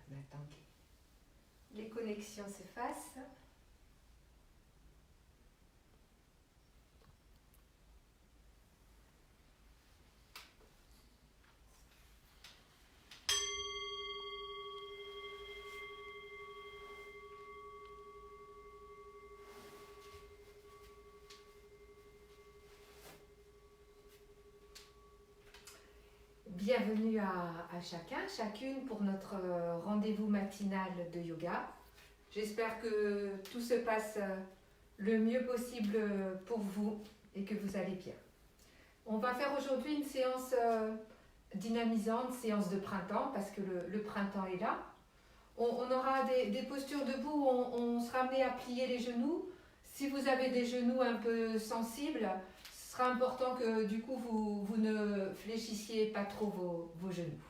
Maintenant que les connexions s'effacent. Bienvenue à chacun, chacune pour notre rendez-vous matinal de yoga. J'espère que tout se passe le mieux possible pour vous et que vous allez bien. On va faire aujourd'hui une séance dynamisante, séance de printemps, parce que le printemps est là. On aura des postures debout où on sera amené à plier les genoux. Si vous avez des genoux un peu sensibles, ce sera important que du coup vous ne fléchissiez pas trop vos genoux.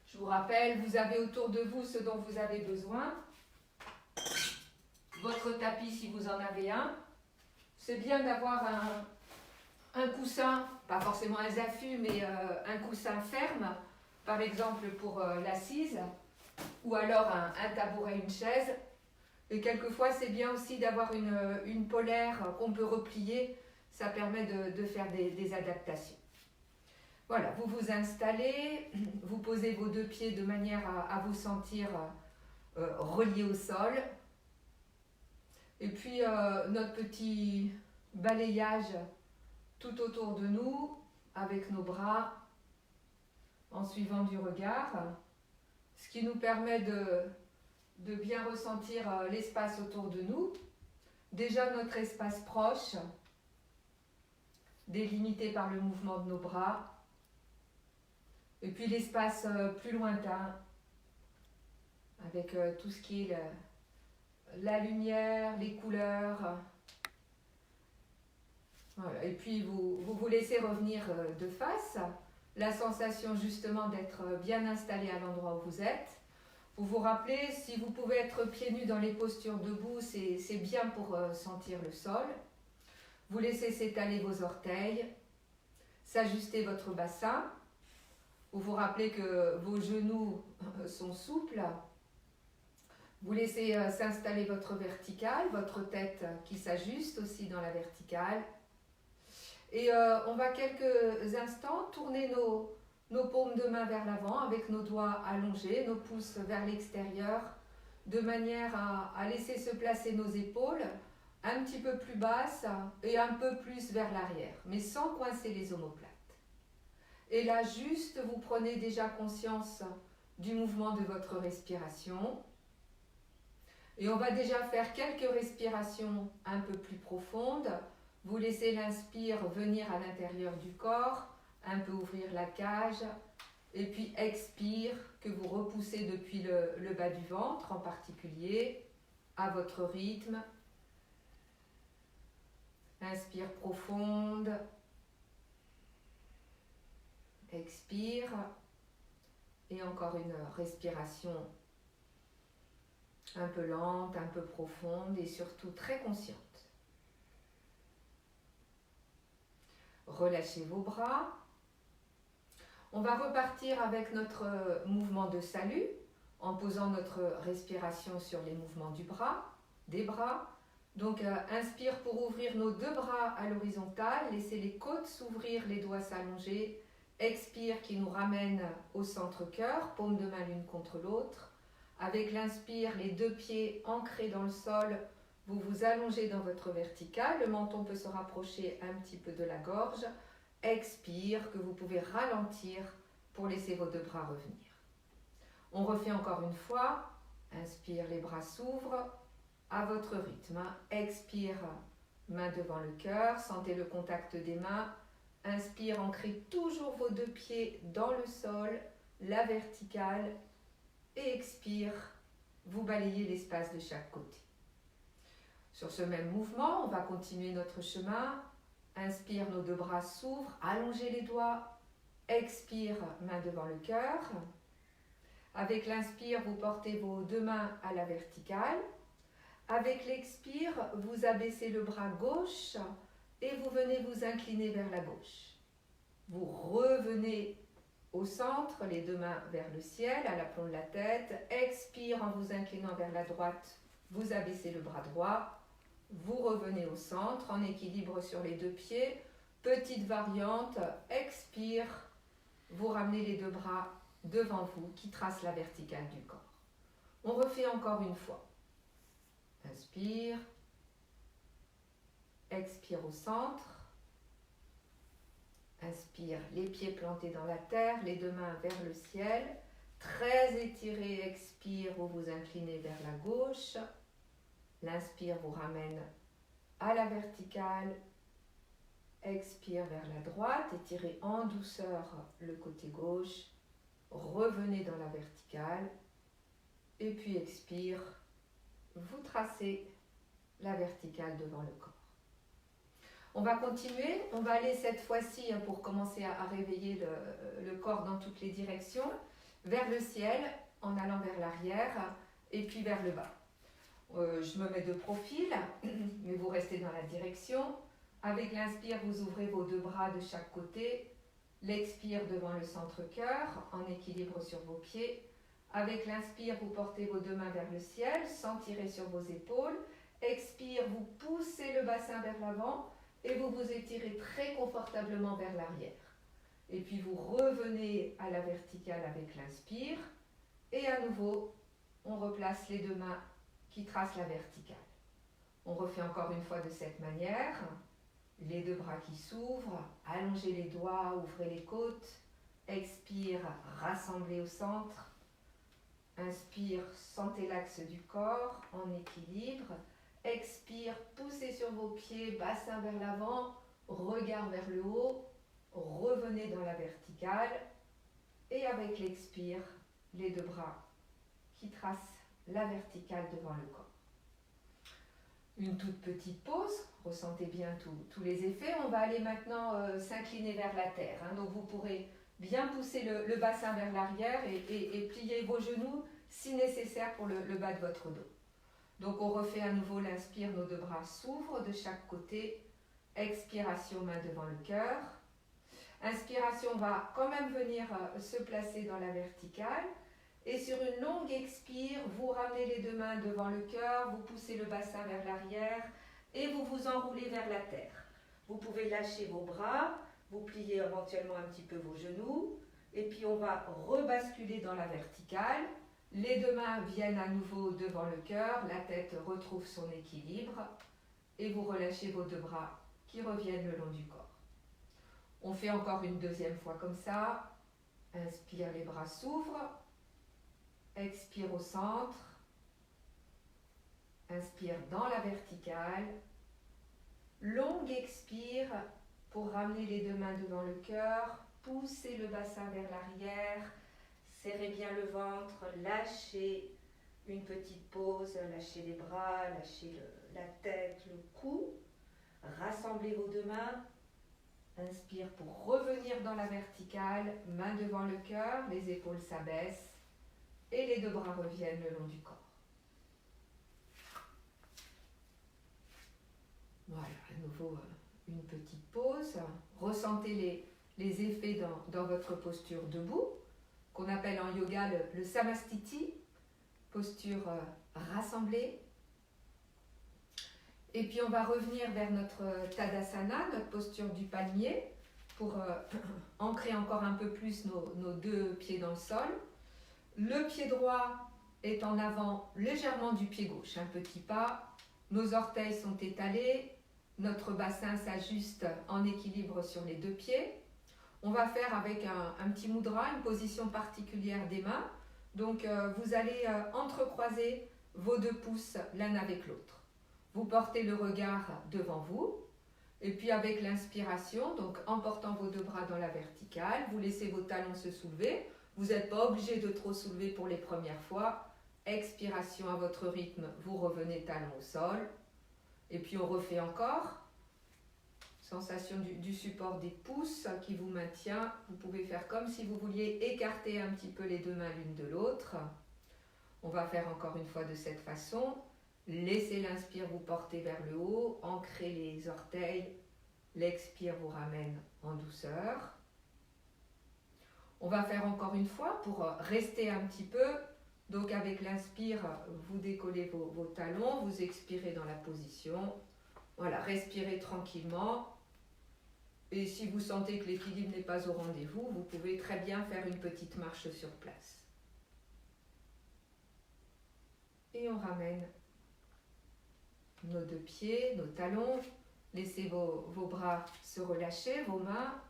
Je vous rappelle, vous avez autour de vous ce dont vous avez besoin. Votre tapis si vous en avez un. C'est bien d'avoir un coussin, pas forcément un zafu, mais un coussin ferme, par exemple pour l'assise, ou alors un tabouret, une chaise. Et quelquefois, c'est bien aussi d'avoir une polaire qu'on peut replier. Ça permet de faire des adaptations. Voilà, vous vous installez, vous posez vos deux pieds de manière à vous sentir reliés au sol. Et puis, notre petit balayage tout autour de nous, avec nos bras, en suivant du regard, ce qui nous permet de bien ressentir l'espace autour de nous. Déjà notre espace proche, délimité par le mouvement de nos bras, et puis l'espace plus lointain, avec tout ce qui est la lumière, les couleurs. Voilà. Et puis vous laissez revenir de face, la sensation justement d'être bien installé à l'endroit où vous êtes. Vous vous rappelez, si vous pouvez être pieds nus dans les postures debout, c'est bien pour sentir le sol. Vous laissez s'étaler vos orteils, s'ajuster votre bassin. Vous vous rappelez que vos genoux sont souples. Vous laissez s'installer votre verticale, votre tête qui s'ajuste aussi dans la verticale. Et on va quelques instants tourner nos paumes de main vers l'avant avec nos doigts allongés, nos pouces vers l'extérieur, de manière à laisser se placer nos épaules un petit peu plus basses et un peu plus vers l'arrière, mais sans coincer les omoplates. Et là, juste, vous prenez déjà conscience du mouvement de votre respiration. Et on va déjà faire quelques respirations un peu plus profondes. Vous laissez l'inspire venir à l'intérieur du corps, un peu ouvrir la cage, et puis expire, que vous repoussez depuis le bas du ventre en particulier, à votre rythme. Inspire profonde, expire, et encore une respiration un peu lente, un peu profonde et surtout très consciente. Relâchez vos bras. On va repartir avec notre mouvement de salut en posant notre respiration sur les mouvements des bras. Donc inspire pour ouvrir nos deux bras à l'horizontale, laissez les côtes s'ouvrir, les doigts s'allonger. Expire qui nous ramène au centre-cœur, paume de main l'une contre l'autre. Avec l'inspire, les deux pieds ancrés dans le sol, vous vous allongez dans votre verticale, le menton peut se rapprocher un petit peu de la gorge. Expire, que vous pouvez ralentir pour laisser vos deux bras revenir. On refait encore une fois. Inspire, les bras s'ouvrent à votre rythme. Expire, main devant le cœur, sentez le contact des mains. Inspire, ancrez toujours vos deux pieds dans le sol, la verticale. Et expire, vous balayez l'espace de chaque côté. Sur ce même mouvement, on va continuer notre chemin. Inspire, nos deux bras s'ouvrent, allongez les doigts. Expire, main devant le cœur. Avec l'inspire, vous portez vos deux mains à la verticale. Avec l'expire, vous abaissez le bras gauche et vous venez vous incliner vers la gauche. Vous revenez au centre, les deux mains vers le ciel, à l'aplomb de la tête. Expire en vous inclinant vers la droite, vous abaissez le bras droit. Vous revenez au centre en équilibre sur les deux pieds. Petite variante, expire, vous ramenez les deux bras devant vous qui tracent la verticale du corps. On refait encore une fois. Inspire, expire au centre. Inspire, les pieds plantés dans la terre, les deux mains vers le ciel. Très étiré, expire, vous vous inclinez vers la gauche. L'inspire vous ramène à la verticale. Expire vers la droite, étirez en douceur le côté gauche. Revenez dans la verticale. Et puis expire, vous tracez la verticale devant le corps. On va continuer, on va aller cette fois-ci pour commencer à réveiller le corps dans toutes les directions, vers le ciel en allant vers l'arrière et puis vers le bas. Je me mets de profil, mais vous restez dans la direction. Avec l'inspire, vous ouvrez vos deux bras de chaque côté. L'expire devant le centre-cœur, en équilibre sur vos pieds. Avec l'inspire, vous portez vos deux mains vers le ciel, sans tirer sur vos épaules. Expire, vous poussez le bassin vers l'avant et vous vous étirez très confortablement vers l'arrière. Et puis vous revenez à la verticale avec l'inspire. Et à nouveau, on replace les deux mains qui tracent la verticale. On refait encore une fois de cette manière. Les deux bras qui s'ouvrent, allongez les doigts, ouvrez les côtes. Expire, rassemblez au centre. Inspire, sentez l'axe du corps en équilibre. Expire, poussez sur vos pieds, bassin vers l'avant, regard vers le haut. Revenez dans la verticale. Et avec l'expire, les deux bras qui tracent la verticale devant le corps. Une toute petite pause, ressentez bien tous les effets. On va aller maintenant s'incliner vers la terre. Donc vous pourrez bien pousser le bassin vers l'arrière et plier vos genoux si nécessaire pour le bas de votre dos. Donc on refait à nouveau l'inspire, nos deux bras s'ouvrent de chaque côté. Expiration, main devant le cœur. Inspiration va quand même venir se placer dans la verticale. Et sur une longue expire, vous ramenez les deux mains devant le cœur, vous poussez le bassin vers l'arrière et vous vous enroulez vers la terre. Vous pouvez lâcher vos bras, vous pliez éventuellement un petit peu vos genoux et puis on va rebasculer dans la verticale. Les deux mains viennent à nouveau devant le cœur, la tête retrouve son équilibre et vous relâchez vos deux bras qui reviennent le long du corps. On fait encore une deuxième fois comme ça. Inspire, les bras s'ouvrent. Expire au centre. Inspire dans la verticale. Longue expire pour ramener les deux mains devant le cœur. Poussez le bassin vers l'arrière. Serrez bien le ventre. Lâchez une petite pause. Lâchez les bras, lâchez la tête, le cou. Rassemblez vos deux mains. Inspire pour revenir dans la verticale. Main devant le cœur. Les épaules s'abaissent. Et les deux bras reviennent le long du corps. Voilà, à nouveau une petite pause. Ressentez les effets dans votre posture debout, qu'on appelle en yoga le samastiti, posture rassemblée. Et puis on va revenir vers notre Tadasana, notre posture du palmier, pour ancrer encore un peu plus nos deux pieds dans le sol. Le pied droit est en avant légèrement du pied gauche, un petit pas. Nos orteils sont étalés, notre bassin s'ajuste en équilibre sur les deux pieds. On va faire avec un petit mudra, une position particulière des mains. Donc vous allez entrecroiser vos deux pouces l'un avec l'autre. Vous portez le regard devant vous. Et puis avec l'inspiration, donc en portant vos deux bras dans la verticale, vous laissez vos talons se soulever. Vous n'êtes pas obligé de trop soulever pour les premières fois. Expiration à votre rythme, vous revenez talon au sol. Et puis on refait encore. Sensation du support des pouces qui vous maintient. Vous pouvez faire comme si vous vouliez écarter un petit peu les deux mains l'une de l'autre. On va faire encore une fois de cette façon. Laissez l'inspire vous porter vers le haut. Ancrez les orteils. L'expire vous ramène en douceur. On va faire encore une fois pour rester un petit peu. Donc avec l'inspire, vous décollez vos talons, vous expirez dans la position. Voilà, respirez tranquillement. Et si vous sentez que l'équilibre n'est pas au rendez-vous, vous pouvez très bien faire une petite marche sur place. Et on ramène nos deux pieds, nos talons. Laissez vos bras se relâcher, vos mains.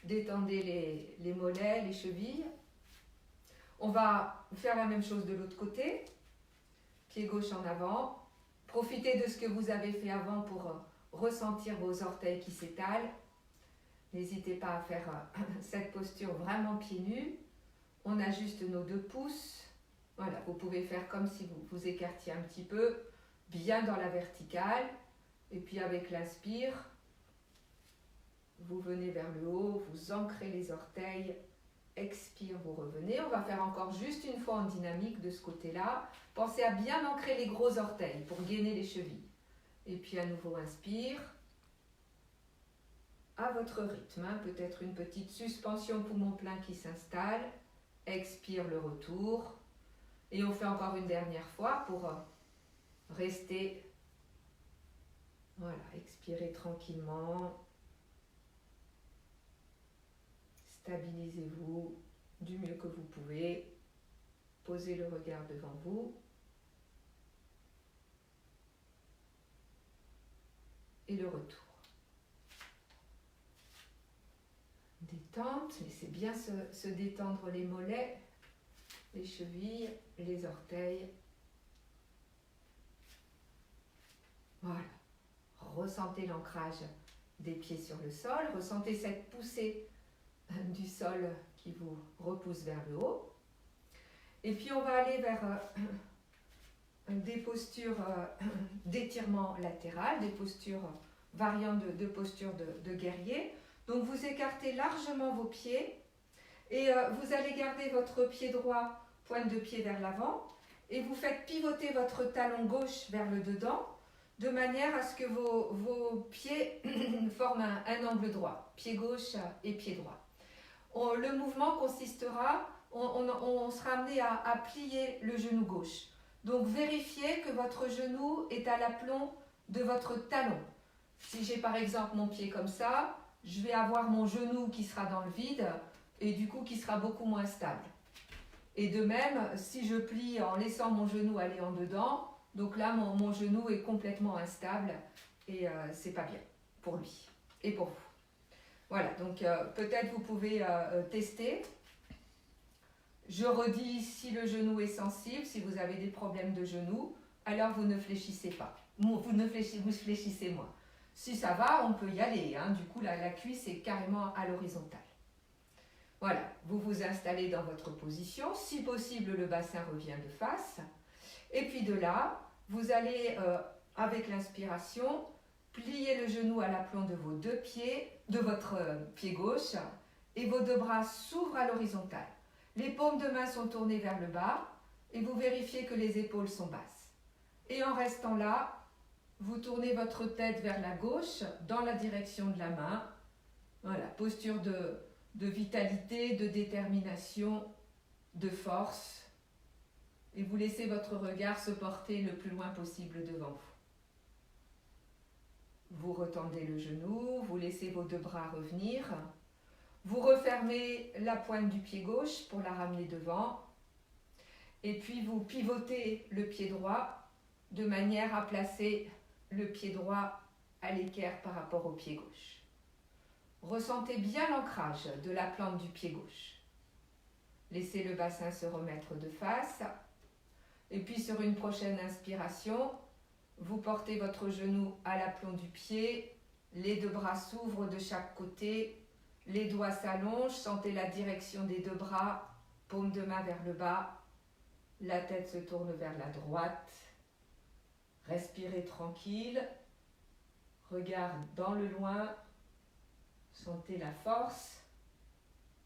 Détendez les mollets, les chevilles. On va faire la même chose de l'autre côté. Pied gauche en avant. Profitez de ce que vous avez fait avant pour ressentir vos orteils qui s'étalent. N'hésitez pas à faire cette posture vraiment pieds nus. On ajuste nos 2 pouces. Voilà, vous pouvez faire comme si vous vous écartiez un petit peu, bien dans la verticale. Et puis avec l'inspire, vous venez vers le haut, vous ancrez les orteils. Expire, vous revenez. On va faire encore juste une fois en dynamique de ce côté-là. Pensez à bien ancrer les gros orteils pour gainer les chevilles. Et puis à nouveau, inspire. À votre rythme, hein, peut-être une petite suspension poumon plein qui s'installe. Expire le retour. Et on fait encore une dernière fois pour rester. Voilà, expirez tranquillement. Stabilisez-vous du mieux que vous pouvez. Posez le regard devant vous. Et le retour. Détente, laissez bien se détendre les mollets, les chevilles, les orteils. Voilà. Ressentez l'ancrage des pieds sur le sol. Ressentez cette poussée du sol qui vous repousse vers le haut. Et puis on va aller vers des postures d'étirement latéral, des postures variantes de postures de guerrier. Donc vous écartez largement vos pieds et vous allez garder votre pied droit, pointe de pied vers l'avant, et vous faites pivoter votre talon gauche vers le dedans, de manière à ce que vos pieds forment un angle droit, pied gauche et pied droit. Le mouvement consistera, on sera amené à plier le genou gauche. Donc vérifiez que votre genou est à l'aplomb de votre talon. Si j'ai par exemple mon pied comme ça, je vais avoir mon genou qui sera dans le vide et du coup qui sera beaucoup moins stable. Et de même, si je plie en laissant mon genou aller en dedans, donc là mon genou est complètement instable et c'est pas bien pour lui et pour vous. Voilà, donc peut-être vous pouvez tester. Je redis, si le genou est sensible, si vous avez des problèmes de genou, alors vous ne fléchissez pas. Vous fléchissez moins. Si ça va, on peut y aller. Hein. Du coup, la cuisse est carrément à l'horizontale. Voilà, vous vous installez dans votre position. Si possible, le bassin revient de face. Et puis de là, vous allez, avec l'inspiration, plier le genou à l'aplomb de vos 2 pieds, de votre pied gauche, et vos 2 bras s'ouvrent à l'horizontale. Les paumes de main sont tournées vers le bas, et vous vérifiez que les épaules sont basses. Et en restant là, vous tournez votre tête vers la gauche, dans la direction de la main. Voilà, posture de vitalité, de détermination, de force. Et vous laissez votre regard se porter le plus loin possible devant vous. Vous retendez le genou, vous laissez vos 2 bras revenir. Vous refermez la pointe du pied gauche pour la ramener devant. Et puis vous pivotez le pied droit de manière à placer le pied droit à l'équerre par rapport au pied gauche. Ressentez bien l'ancrage de la plante du pied gauche. Laissez le bassin se remettre de face. Et puis sur une prochaine inspiration, vous portez votre genou à l'aplomb du pied, les 2 bras s'ouvrent de chaque côté, les doigts s'allongent, sentez la direction des 2 bras, paume de main vers le bas, la tête se tourne vers la droite. Respirez tranquille, regard dans le loin, sentez la force,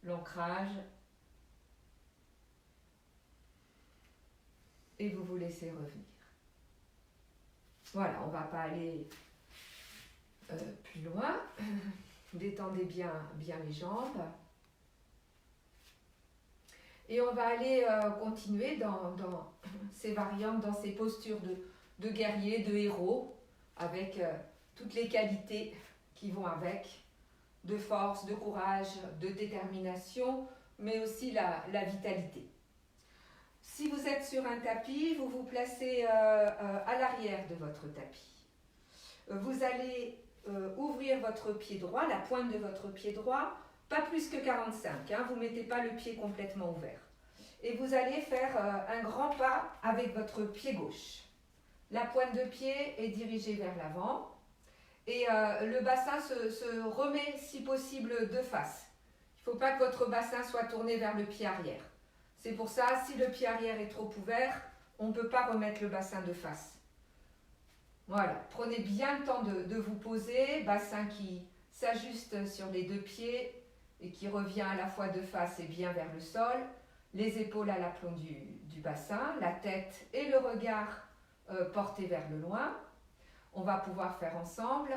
l'ancrage, et vous vous laissez revenir. Voilà, on ne va pas aller plus loin. Détendez bien les jambes. Et on va aller continuer dans ces variantes, dans ces postures de guerrier, de héros, avec toutes les qualités qui vont avec, de force, de courage, de détermination, mais aussi la vitalité. Si vous êtes sur un tapis, vous vous placez à l'arrière de votre tapis. Vous allez ouvrir votre pied droit, la pointe de votre pied droit, pas plus que 45, hein, vous ne mettez pas le pied complètement ouvert. Et vous allez faire un grand pas avec votre pied gauche. La pointe de pied est dirigée vers l'avant et le bassin se remet si possible de face. Il ne faut pas que votre bassin soit tourné vers le pied arrière. C'est pour ça, si le pied arrière est trop ouvert, on ne peut pas remettre le bassin de face. Voilà, prenez bien le temps de vous poser, bassin qui s'ajuste sur les deux pieds et qui revient à la fois de face et bien vers le sol, les épaules à l'aplomb du bassin, la tête et le regard portés vers le loin. On va pouvoir faire ensemble,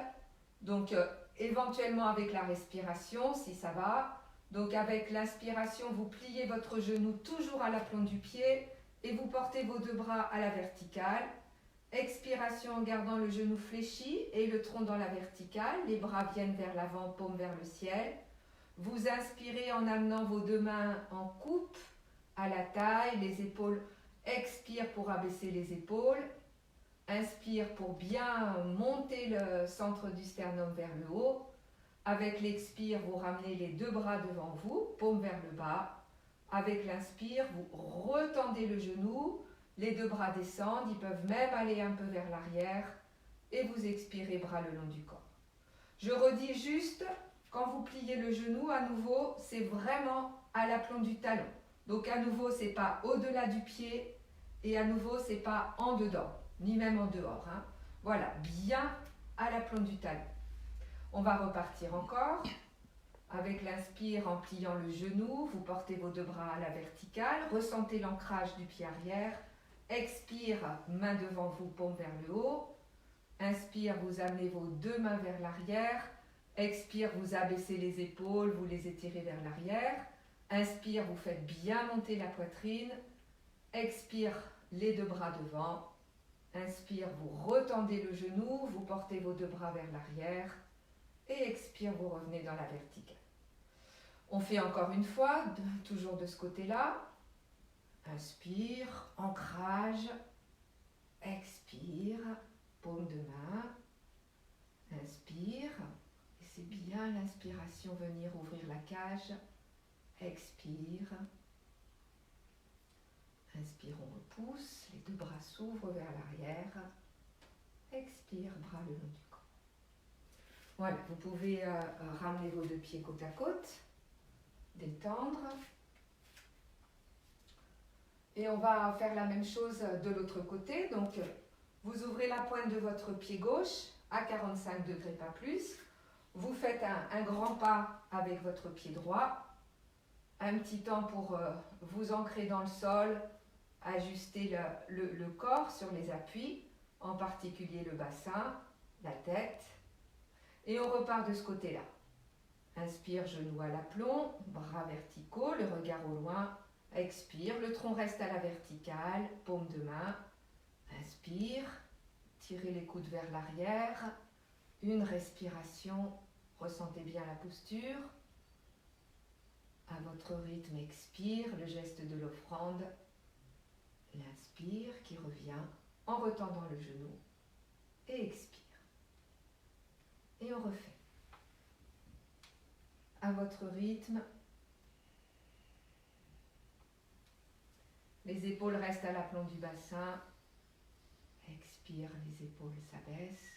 donc éventuellement avec la respiration si ça va. Donc avec l'inspiration, vous pliez votre genou toujours à l'aplomb du pied et vous portez vos deux bras à la verticale. Expiration en gardant le genou fléchi et le tronc dans la verticale. Les bras viennent vers l'avant, paume vers le ciel. Vous inspirez en amenant vos deux mains en coupe à la taille, les épaules. Expire pour abaisser les épaules. Inspire pour bien monter le centre du sternum vers le haut. Avec l'expire, vous ramenez les deux bras devant vous, paume vers le bas. Avec l'inspire, vous retendez le genou, les deux bras descendent, ils peuvent même aller un peu vers l'arrière. Et vous expirez, bras le long du corps. Je redis juste, quand vous pliez le genou, à nouveau, c'est vraiment à l'aplomb du talon. Donc à nouveau, c'est pas au-delà du pied et à nouveau, c'est pas en dedans, ni même en dehors. Hein. Voilà, bien à l'aplomb du talon. On va repartir encore. Avec l'inspire, en pliant le genou, vous portez vos deux bras à la verticale, ressentez l'ancrage du pied arrière. Expire, main devant vous, paume vers le haut. Inspire, vous amenez vos deux mains vers l'arrière. Expire, vous abaissez les épaules, vous les étirez vers l'arrière. Inspire, vous faites bien monter la poitrine. Expire, les deux bras devant. Inspire, vous retendez le genou, vous portez vos deux bras vers l'arrière. Et expire, vous revenez dans la verticale. On fait encore une fois, toujours de ce côté-là. Inspire, ancrage. Expire, paume de main. Inspire. Laissez bien l'inspiration venir ouvrir la cage. Expire. Inspire, on repousse. Les deux bras s'ouvrent vers l'arrière. Expire, bras le long du corps. Voilà, vous pouvez ramener vos deux pieds côte à côte. Détendre. Et on va faire la même chose de l'autre côté. Donc, vous ouvrez la pointe de votre pied gauche à 45 degrés, pas plus. Vous faites un grand pas avec votre pied droit. Un petit temps pour vous ancrer dans le sol, ajuster le corps sur les appuis, en particulier le bassin, la tête. Et on repart de ce côté-là. Inspire, genou à l'aplomb, bras verticaux, le regard au loin. Expire, le tronc reste à la verticale, paume de main. Inspire, tirez les coudes vers l'arrière. Une respiration, ressentez bien la posture. À votre rythme, expire, le geste de l'offrande. L'inspire qui revient en retendant le genou. Et expire. Et on refait. À votre rythme. Les épaules restent à l'aplomb du bassin. Expire, les épaules s'abaissent.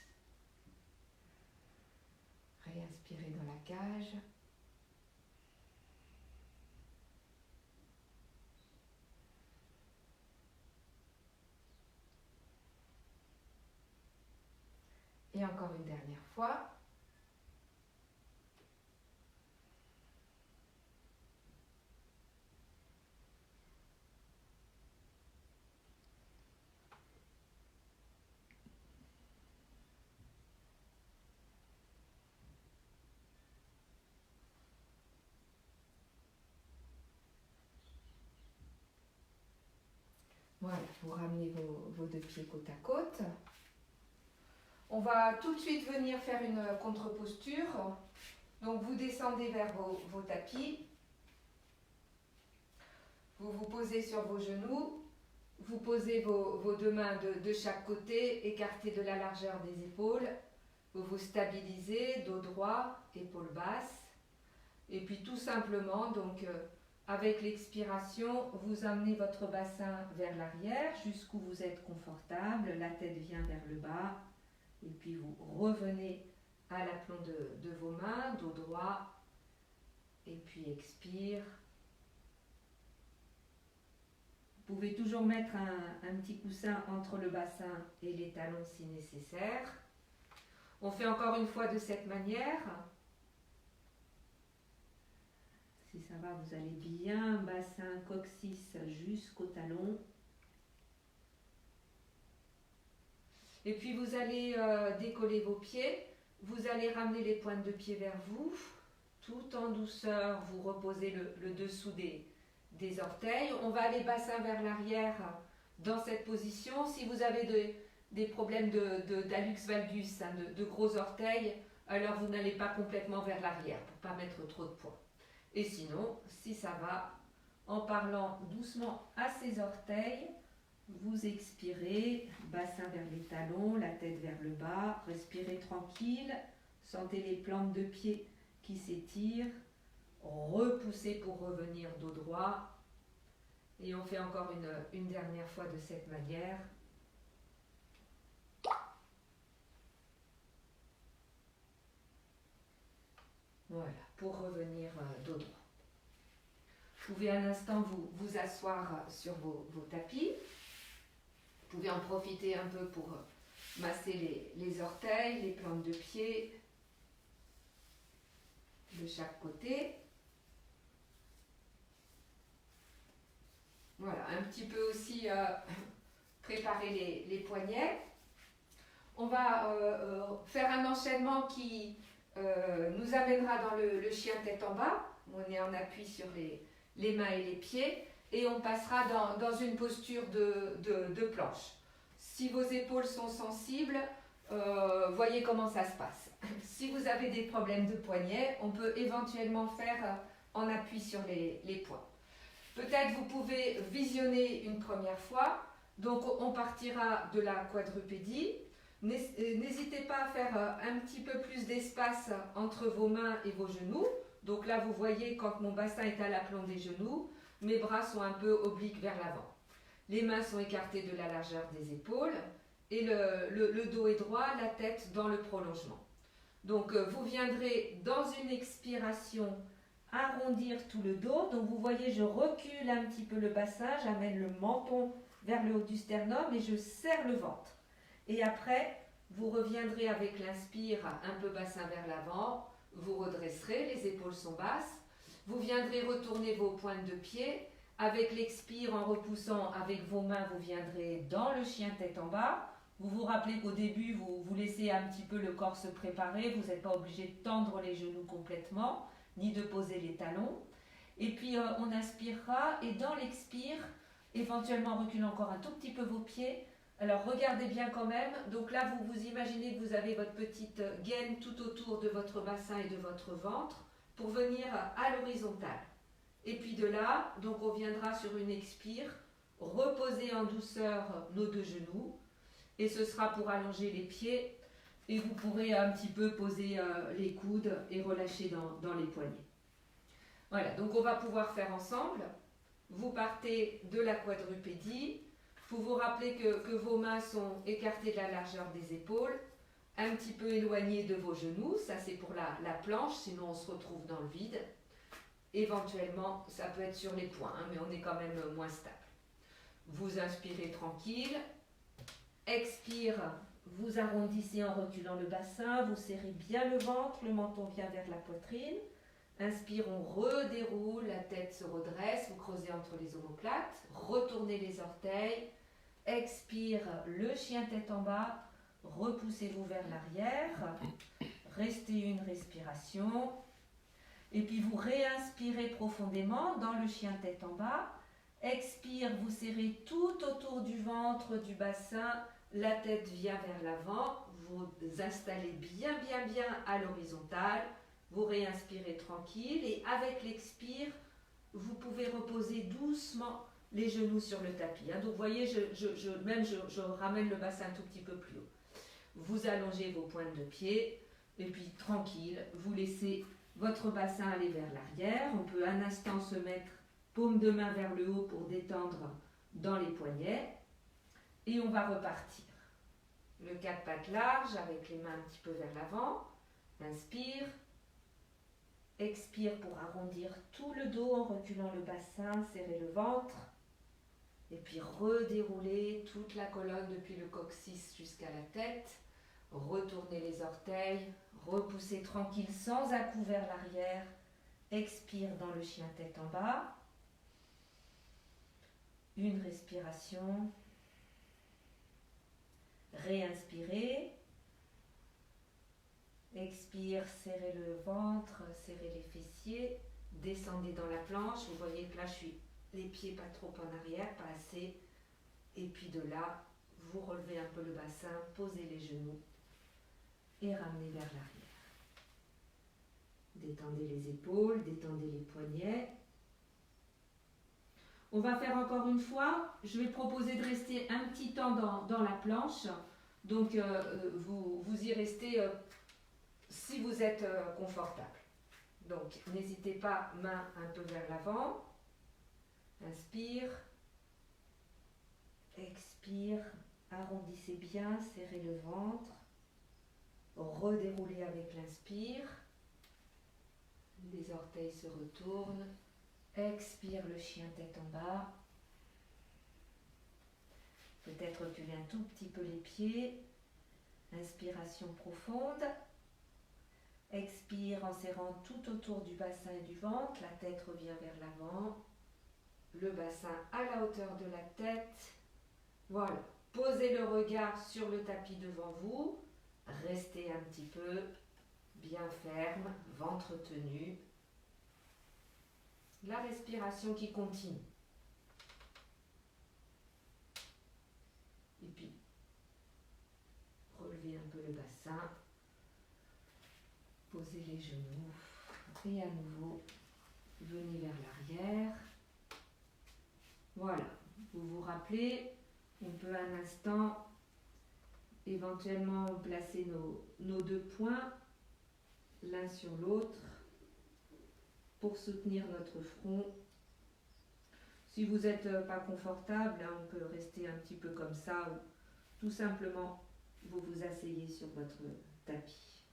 Réinspirez dans la cage. Et encore une dernière fois. Voilà, vous ramenez vos deux pieds côte à côte. On va tout de suite venir faire une contre-posture. Donc vous descendez vers vos tapis. Vous vous posez sur vos genoux. Vous posez vos deux mains de chaque côté, écartées de la largeur des épaules. Vous vous stabilisez, dos droit, épaules basses. Et puis tout simplement, donc avec l'expiration, vous amenez votre bassin vers l'arrière jusqu'où vous êtes confortable. La tête vient vers le bas. Et puis vous revenez à l'aplomb de vos mains, dos droit. Et puis expire. Vous pouvez toujours mettre un petit coussin entre le bassin et les talons si nécessaire. On fait encore une fois de cette manière. Si ça va, vous allez bien, bassin, coccyx jusqu'au talon. Et puis vous allez décoller vos pieds. Vous allez ramener les pointes de pied vers vous. Tout en douceur, vous reposez le dessous des orteils. On va aller bassin vers l'arrière dans cette position. Si vous avez des problèmes d'hallux valgus, hein, de gros orteils, alors vous n'allez pas complètement vers l'arrière pour ne pas mettre trop de poids. Et sinon, si ça va, en parlant doucement à ses orteils, vous expirez, bassin vers les talons, la tête vers le bas, respirez tranquille, sentez les plantes de pied qui s'étirent, repoussez pour revenir dos droit. Et on fait encore une dernière fois de cette manière. Voilà, pour revenir dos droit. Vous pouvez un instant vous asseoir sur vos tapis. Vous pouvez en profiter un peu pour masser les orteils, les plantes de pied de chaque côté. Voilà, un petit peu aussi préparer les poignets. On va faire un enchaînement qui nous amènera dans le chien tête en bas. On est en appui sur les mains et les pieds et on passera dans une posture de planche. Si vos épaules sont sensibles, voyez comment ça se passe. Si vous avez des problèmes de poignet, on peut éventuellement faire en appui sur les poings. Peut-être vous pouvez visionner une première fois. Donc on partira de la quadrupédie. N'hésitez pas à faire un petit peu plus d'espace entre vos mains et vos genoux. Donc là, vous voyez, quand mon bassin est à l'aplomb des genoux, mes bras sont un peu obliques vers l'avant. Les mains sont écartées de la largeur des épaules et le dos est droit, la tête dans le prolongement. Donc vous viendrez dans une expiration arrondir tout le dos. Donc vous voyez, je recule un petit peu le bassin, j'amène le menton vers le haut du sternum et je serre le ventre. Et après, vous reviendrez avec l'inspire un peu bassin vers l'avant, vous redresserez, les épaules sont basses, vous viendrez retourner vos pointes de pied, avec l'expire en repoussant avec vos mains, vous viendrez dans le chien tête en bas. Vous vous rappelez qu'au début, vous laissez un petit peu le corps se préparer, vous n'êtes pas obligé de tendre les genoux complètement, ni de poser les talons. Et puis on inspirera et dans l'expire, éventuellement reculez encore un tout petit peu vos pieds. Alors regardez bien quand même, donc là vous imaginez que vous avez votre petite gaine tout autour de votre bassin et de votre ventre pour venir à l'horizontale. Et puis de là, donc on viendra sur une expire, reposer en douceur nos deux genoux et ce sera pour allonger les pieds et vous pourrez un petit peu poser les coudes et relâcher dans les poignets. Voilà, donc on va pouvoir faire ensemble. Vous partez de la quadrupédie. Vous vous rappelez que vos mains sont écartées de la largeur des épaules, un petit peu éloignées de vos genoux, ça c'est pour la planche, sinon on se retrouve dans le vide. Éventuellement, ça peut être sur les poings, hein, mais on est quand même moins stable. Vous inspirez tranquille, expire, vous arrondissez en reculant le bassin, vous serrez bien le ventre, le menton vient vers la poitrine. Inspire, on redéroule, la tête se redresse, vous creusez entre les omoplates, retournez les orteils. Expire, le chien tête en bas, repoussez-vous vers l'arrière, restez une respiration, et puis vous réinspirez profondément dans le chien tête en bas, Expire, vous serrez tout autour du ventre, du bassin, la tête vient vers l'avant, vous installez bien à l'horizontale, vous réinspirez tranquille et avec l'expire, vous pouvez reposer doucement les genoux sur le tapis. Donc vous voyez, je ramène le bassin un tout petit peu plus haut. Vous allongez vos pointes de pied et puis tranquille, vous laissez votre bassin aller vers l'arrière. On peut un instant se mettre paume de main vers le haut pour détendre dans les poignets. Et on va repartir. Le quatre pattes large avec les mains un petit peu vers l'avant. Inspire. Expire pour arrondir tout le dos en reculant le bassin, serrer le ventre. Et puis redérouler toute la colonne depuis le coccyx jusqu'à la tête. Retournez les orteils. Repoussez tranquille sans à-coup vers l'arrière. Expire dans le chien tête en bas. Une respiration. Réinspirez. Expire, serrez le ventre, serrez les fessiers. Descendez dans la planche. Vous voyez que là, je suis les pieds pas trop en arrière, pas assez. Et puis de là, vous relevez un peu le bassin, posez les genoux et ramenez vers l'arrière. Détendez les épaules, détendez les poignets. On va faire encore une fois. Je vais proposer de rester un petit temps dans la planche. Donc, vous y restez si vous êtes confortable. Donc, n'hésitez pas, main un peu vers l'avant. Inspire. Expire. Arrondissez bien, serrez le ventre. Redéroulez avec l'inspire. Les orteils se retournent. Expire le chien tête en bas. Peut-être reculer un tout petit peu les pieds. Inspiration profonde. Expire en serrant tout autour du bassin et du ventre. La tête revient vers l'avant. Le bassin à la hauteur de la tête. Voilà. Posez le regard sur le tapis devant vous. Restez un petit peu bien ferme, ventre tenu. La respiration qui continue. Et puis, relevez un peu le bassin. Posez les genoux. Et à nouveau, venez vers l'arrière. Voilà. Vous vous rappelez, on peut un instant éventuellement placer nos deux poings l'un sur l'autre pour soutenir notre front. Si vous n'êtes pas confortable, on peut rester un petit peu comme ça ou tout simplement vous vous asseyez sur votre tapis.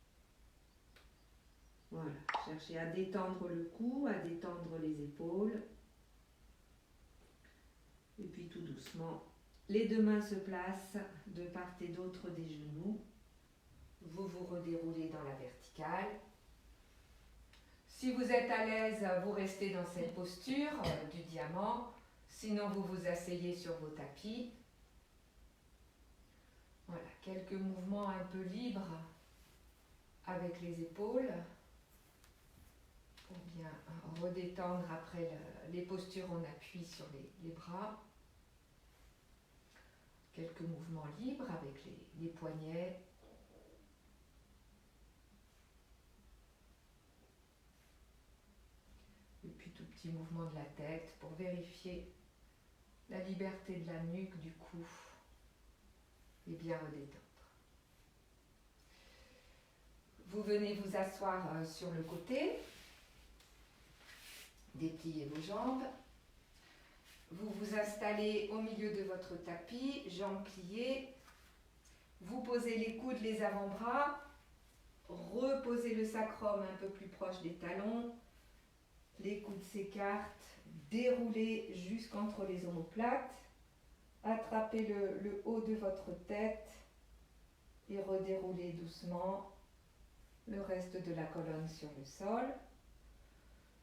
Voilà, cherchez à détendre le cou, à détendre les épaules. Et puis tout doucement, les deux mains se placent de part et d'autre des genoux. Vous vous redéroulez dans la verticale. Si vous êtes à l'aise, vous restez dans cette posture du diamant. Sinon, vous vous asseyez sur vos tapis. Voilà, quelques mouvements un peu libres avec les épaules pour bien redétendre après les postures en appui sur les bras. Quelques mouvements libres avec les poignets. Et puis tout petit mouvement de la tête pour vérifier la liberté de la nuque, du cou et bien redétendre. Vous venez vous asseoir sur le côté, dépliez vos jambes. Vous vous installez au milieu de votre tapis, jambes pliées. Vous posez les coudes, les avant-bras. Reposez le sacrum un peu plus proche des talons. Les coudes s'écartent. Déroulez jusqu'entre les omoplates. Attrapez le haut de votre tête et redéroulez doucement le reste de la colonne sur le sol.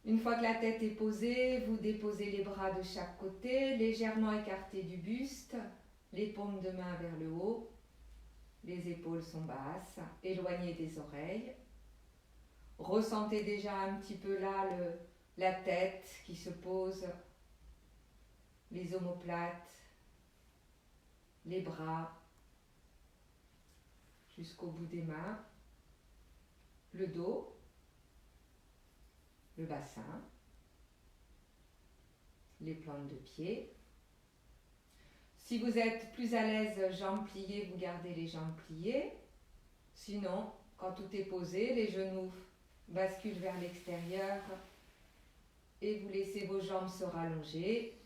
Une fois que la tête est posée, vous déposez les bras de chaque côté, légèrement écartés du buste, les paumes de main vers le haut, les épaules sont basses, éloignées des oreilles. Ressentez déjà un petit peu là la tête qui se pose les omoplates, les bras, jusqu'au bout des mains, le dos, le bassin, les plantes de pied. Si vous êtes plus à l'aise, jambes pliées, vous gardez les jambes pliées. Sinon, quand tout est posé, les genoux basculent vers l'extérieur et vous laissez vos jambes se rallonger.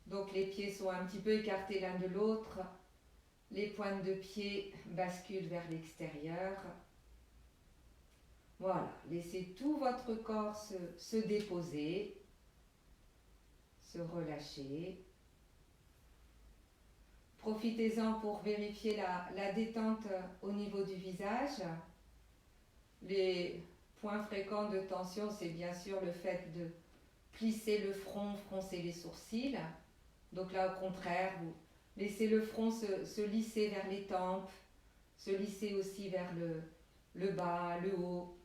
Donc les pieds sont un petit peu écartés l'un de l'autre. Les pointes de pied basculent vers l'extérieur. Voilà, laissez tout votre corps se déposer, se relâcher. Profitez-en pour vérifier la détente au niveau du visage. Les points fréquents de tension, c'est bien sûr le fait de plisser le front, froncer les sourcils. Donc là, au contraire, vous laissez le front se lisser vers les tempes, se lisser aussi vers le bas, le haut.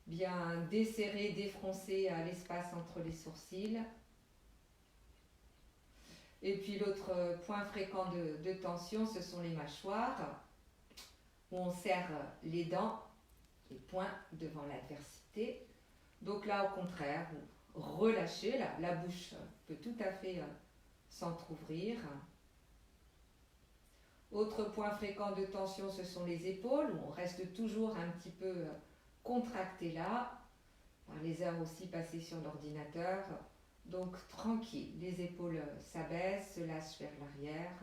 Bien desserrer, défroncer l'espace entre les sourcils. Et puis l'autre point fréquent de tension, ce sont les mâchoires, où on serre les dents, les poings devant l'adversité. Donc là, au contraire, vous relâchez, la bouche peut tout à fait s'entrouvrir. Autre point fréquent de tension, ce sont les épaules, où on reste toujours un petit peu contracté là, par les heures aussi passées sur l'ordinateur. Donc tranquille, les épaules s'abaissent, se lâchent vers l'arrière.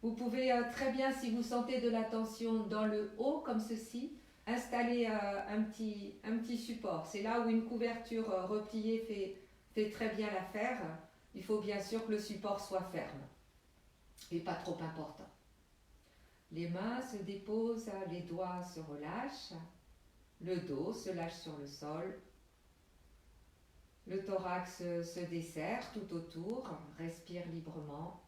Vous pouvez très bien, si vous sentez de la tension dans le haut, comme ceci, installer un petit support. C'est là où une couverture repliée fait très bien l'affaire. Il faut bien sûr que le support soit ferme et pas trop important. Les mains se déposent, les doigts se relâchent, le dos se lâche sur le sol. Le thorax se desserre tout autour, respire librement.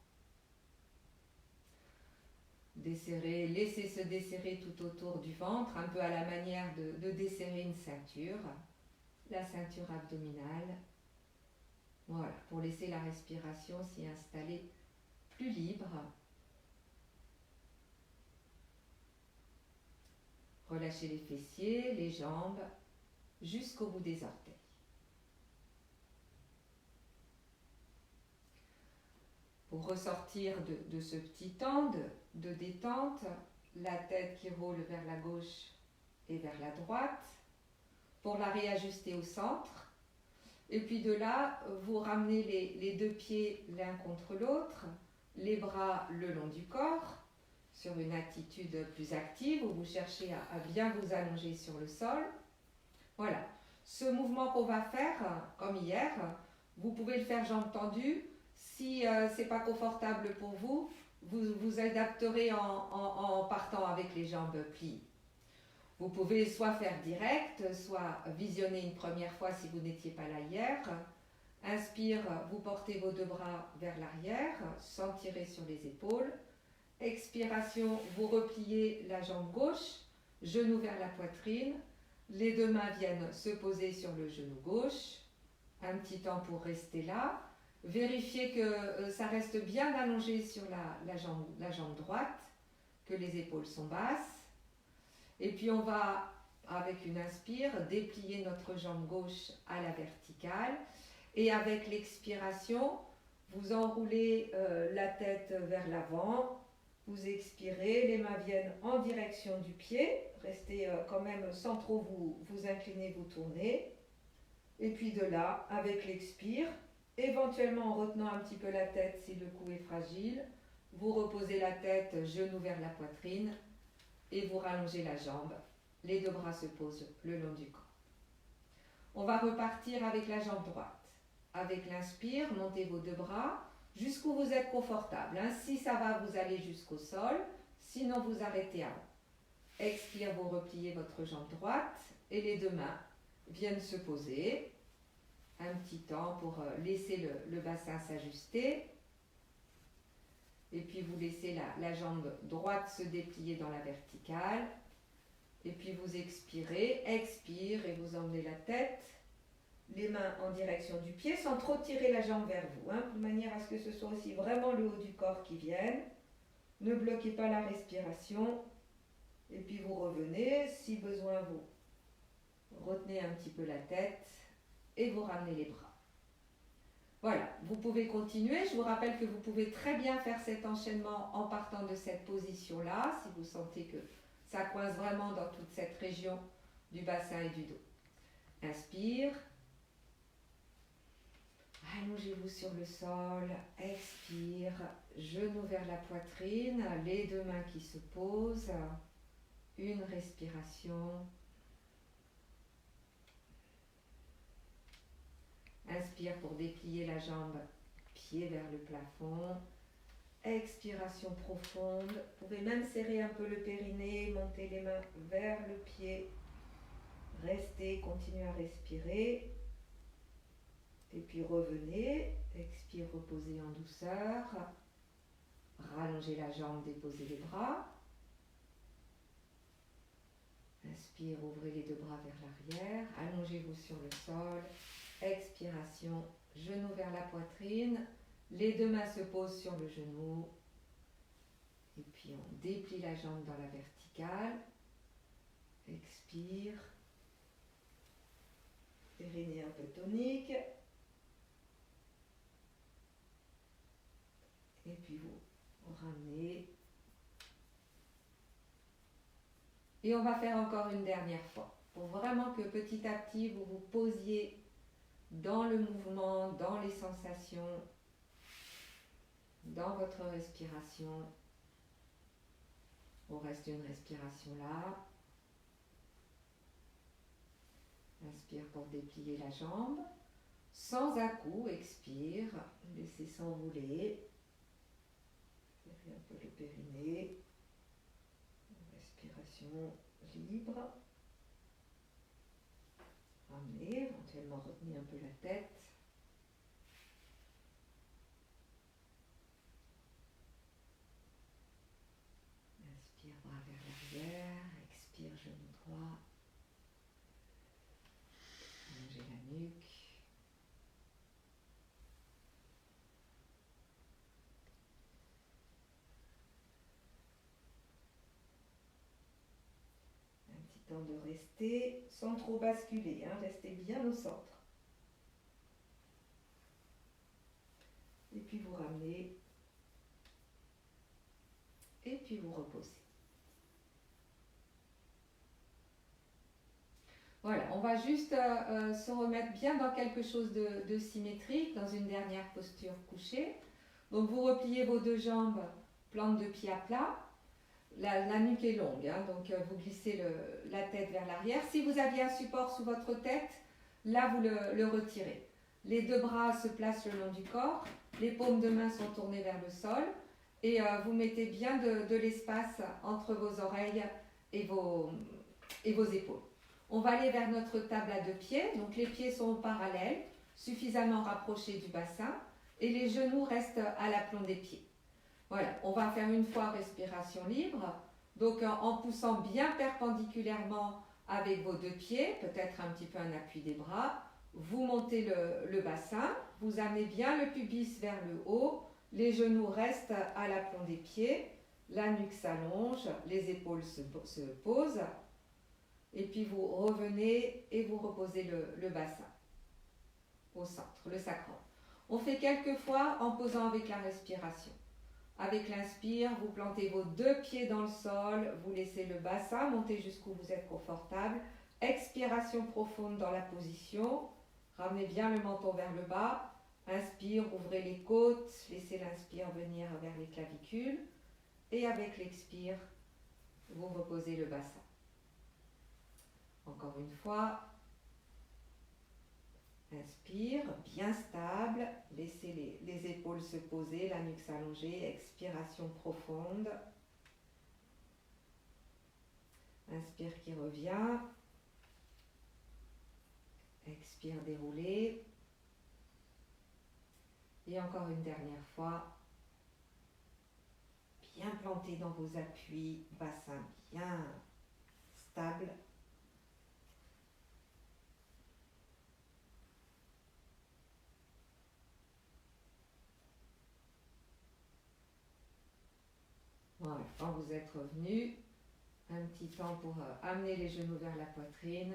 Desserrer, laissez se desserrer tout autour du ventre, un peu à la manière de desserrer une ceinture, la ceinture abdominale. Voilà, pour laisser la respiration s'y installer plus libre. Relâchez les fessiers, les jambes, jusqu'au bout des orteils. Pour ressortir de ce petit temps de détente, la tête qui roule vers la gauche et vers la droite, pour la réajuster au centre. Et puis de là, vous ramenez les deux pieds l'un contre l'autre, les bras le long du corps, sur une attitude plus active, où vous cherchez à bien vous allonger sur le sol. Voilà. Ce mouvement qu'on va faire, comme hier, vous pouvez le faire jambes tendues. Si ce n'est pas confortable pour vous, vous adapterez en partant avec les jambes pliées. Vous pouvez soit faire direct, soit visionner une première fois si vous n'étiez pas là hier. Inspire, vous portez vos deux bras vers l'arrière, sans tirer sur les épaules. Expiration, vous repliez la jambe gauche, genou vers la poitrine. Les deux mains viennent se poser sur le genou gauche. Un petit temps pour rester là. Vérifiez que ça reste bien allongé sur la jambe droite, que les épaules sont basses. Et puis on va, avec une inspire, déplier notre jambe gauche à la verticale. Et avec l'expiration, vous enroulez la tête vers l'avant. Vous expirez, les mains viennent en direction du pied. Restez quand même sans trop vous incliner, vous tourner. Et puis de là, avec l'expire, éventuellement en retenant un petit peu la tête si le cou est fragile, vous reposez la tête, genou vers la poitrine et vous rallongez la jambe. Les deux bras se posent le long du corps. On va repartir avec la jambe droite. Avec l'inspire, montez vos deux bras jusqu'où vous êtes confortable. Si ça va, vous allez jusqu'au sol. Sinon, vous arrêtez avant. Expire, vous repliez votre jambe droite et les deux mains viennent se poser. Un petit temps pour laisser le bassin s'ajuster. Et puis vous laissez la jambe droite se déplier dans la verticale. Et puis vous expirez, expire et vous emmenez la tête les mains en direction du pied sans trop tirer la jambe vers vous, hein, de manière à ce que ce soit aussi vraiment le haut du corps qui vienne. Ne bloquez pas la respiration. Et puis vous revenez. Si besoin, vous retenez un petit peu la tête et vous ramenez les bras. Voilà, vous pouvez continuer. Je vous rappelle que vous pouvez très bien faire cet enchaînement en partant de cette position-là, si vous sentez que ça coince vraiment dans toute cette région du bassin et du dos. Inspire. Allongez-vous sur le sol. Expire. Genoux vers la poitrine. Les deux mains qui se posent. Une respiration. Inspire pour déplier la jambe, pied vers le plafond. Expiration profonde. Vous pouvez même serrer un peu le périnée, monter les mains vers le pied. Restez, continuez à respirer. Et puis revenez. Expire, reposez en douceur. Rallongez la jambe, déposez les bras. Inspire, ouvrez les deux bras vers l'arrière. Allongez-vous sur le sol. Expiration, genou vers la poitrine. Les deux mains se posent sur le genou. Et puis on déplie la jambe dans la verticale. Expire. Périnée un peu tonique. Et puis vous ramenez. Et on va faire encore une dernière fois. Pour vraiment que petit à petit vous vous posiez dans le mouvement, dans les sensations, dans votre respiration. On reste une respiration là. Inspire pour déplier la jambe. Sans à-coups, expire. Laissez s'enrouler. Serrez un peu le périnée. Respiration libre. Ramenez, éventuellement retenez un peu la tête. Inspire, bras vers l'arrière. Expire, genou droit. Allongez la nuque. Un petit temps de rester sans trop basculer, hein. Restez bien au centre. Et puis vous ramenez. Et puis vous reposez. Voilà, on va juste se remettre bien dans quelque chose de symétrique, dans une dernière posture couchée. Donc vous repliez vos deux jambes, plante de pied à plat. La nuque est longue, hein, donc vous glissez la tête vers l'arrière. Si vous aviez un support sous votre tête, là vous le retirez. Les deux bras se placent le long du corps, les paumes de main sont tournées vers le sol et vous mettez bien de l'espace entre vos oreilles et vos épaules. On va aller vers notre table à deux pieds, donc les pieds sont parallèles, suffisamment rapprochés du bassin et les genoux restent à l'aplomb des pieds. Voilà, on va faire une fois respiration libre, donc en poussant bien perpendiculairement avec vos deux pieds, peut-être un petit peu un appui des bras, vous montez le bassin, vous amenez bien le pubis vers le haut, les genoux restent à l'aplomb des pieds, la nuque s'allonge, les épaules se posent, et puis vous revenez et vous reposez le bassin au centre, le sacrum. On fait quelques fois en posant avec la respiration. Avec l'inspire, vous plantez vos deux pieds dans le sol, vous laissez le bassin monter jusqu'où vous êtes confortable. Expiration profonde dans la position, ramenez bien le menton vers le bas. Inspire, ouvrez les côtes, laissez l'inspire venir vers les clavicules. Et avec l'expire, vous reposez le bassin. Encore une fois. Inspire, bien stable, laissez les épaules se poser, la nuque s'allonger, expiration profonde. Inspire qui revient. Expire déroulé. Et encore une dernière fois. Bien planté dans vos appuis, bassin bien stable. Voilà, quand vous êtes revenu, un petit temps pour amener les genoux vers la poitrine.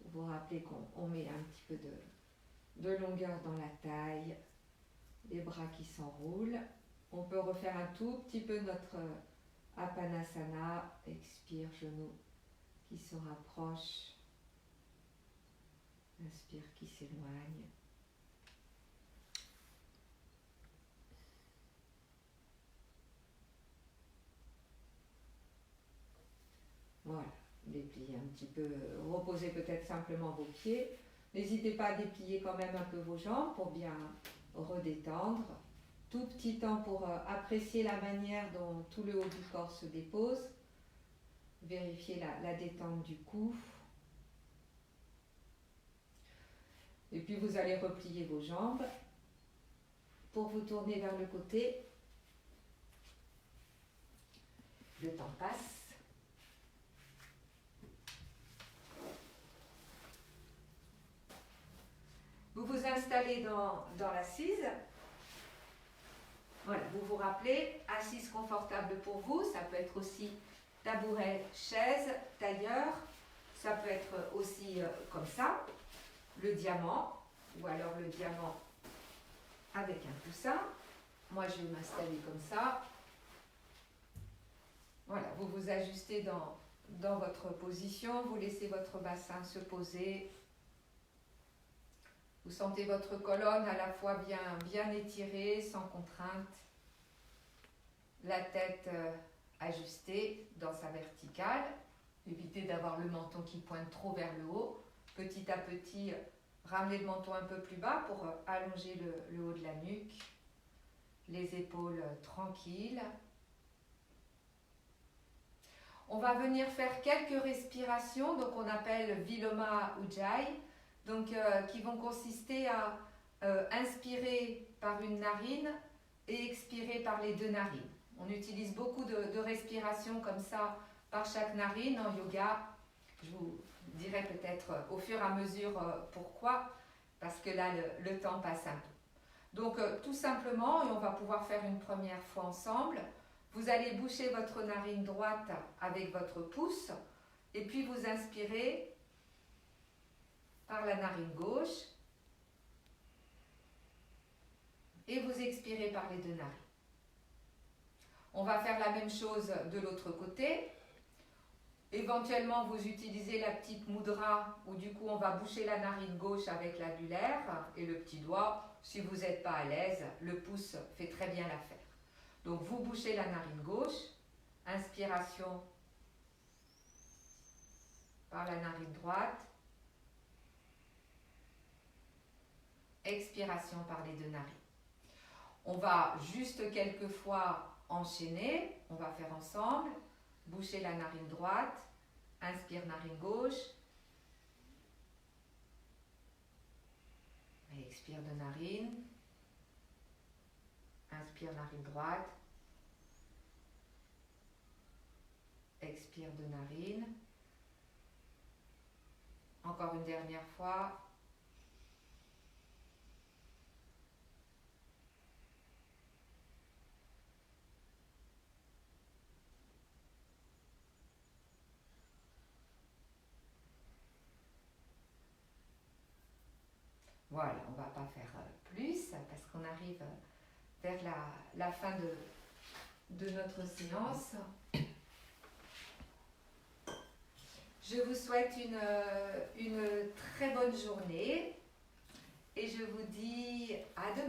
Vous vous rappelez qu'on met un petit peu de longueur dans la taille, les bras qui s'enroulent. On peut refaire un tout petit peu notre Apanasana. Expire, genoux qui se rapprochent. Inspire, qui s'éloigne. Voilà, dépliez un petit peu, reposez peut-être simplement vos pieds. N'hésitez pas à déplier quand même un peu vos jambes pour bien redétendre. Tout petit temps pour apprécier la manière dont tout le haut du corps se dépose. Vérifiez la détente du cou. Et puis vous allez replier vos jambes pour vous tourner vers le côté. Le temps passe. Vous vous installez dans l'assise. Voilà, vous vous rappelez, assise confortable pour vous, ça peut être aussi tabouret, chaise, tailleur, ça peut être aussi comme ça, le diamant, ou alors le diamant avec un coussin. Moi, je vais m'installer comme ça. Voilà, vous vous ajustez dans votre position, vous laissez votre bassin se poser. Vous sentez votre colonne à la fois bien étirée, sans contrainte. La tête ajustée dans sa verticale. Évitez d'avoir le menton qui pointe trop vers le haut. Petit à petit, ramenez le menton un peu plus bas pour allonger le haut de la nuque. Les épaules tranquilles. On va venir faire quelques respirations, donc on appelle Viloma Ujjayi. Donc, qui vont consister à inspirer par une narine et expirer par les deux narines. On utilise beaucoup de respirations comme ça par chaque narine en yoga. Je vous dirai peut-être au fur et à mesure pourquoi, parce que là le temps passe un peu. Donc tout simplement, et on va pouvoir faire une première fois ensemble, vous allez boucher votre narine droite avec votre pouce et puis vous inspirez par la narine gauche et vous expirez par les deux narines. On va faire la même chose de l'autre côté. Éventuellement, vous utilisez la petite mudra où du coup on va boucher la narine gauche avec l'annulaire et le petit doigt. Si vous n'êtes pas à l'aise, le pouce fait très bien l'affaire. Donc vous bouchez la narine gauche, inspiration par la narine droite, expiration par les deux narines. On va juste quelques fois enchaîner, on va faire ensemble, boucher la narine droite, inspire narine gauche, et expire de narine, inspire narine droite, expire de narine, encore une dernière fois. Voilà, on ne va pas faire plus parce qu'on arrive vers la fin de notre séance. Je vous souhaite une très bonne journée et je vous dis à demain.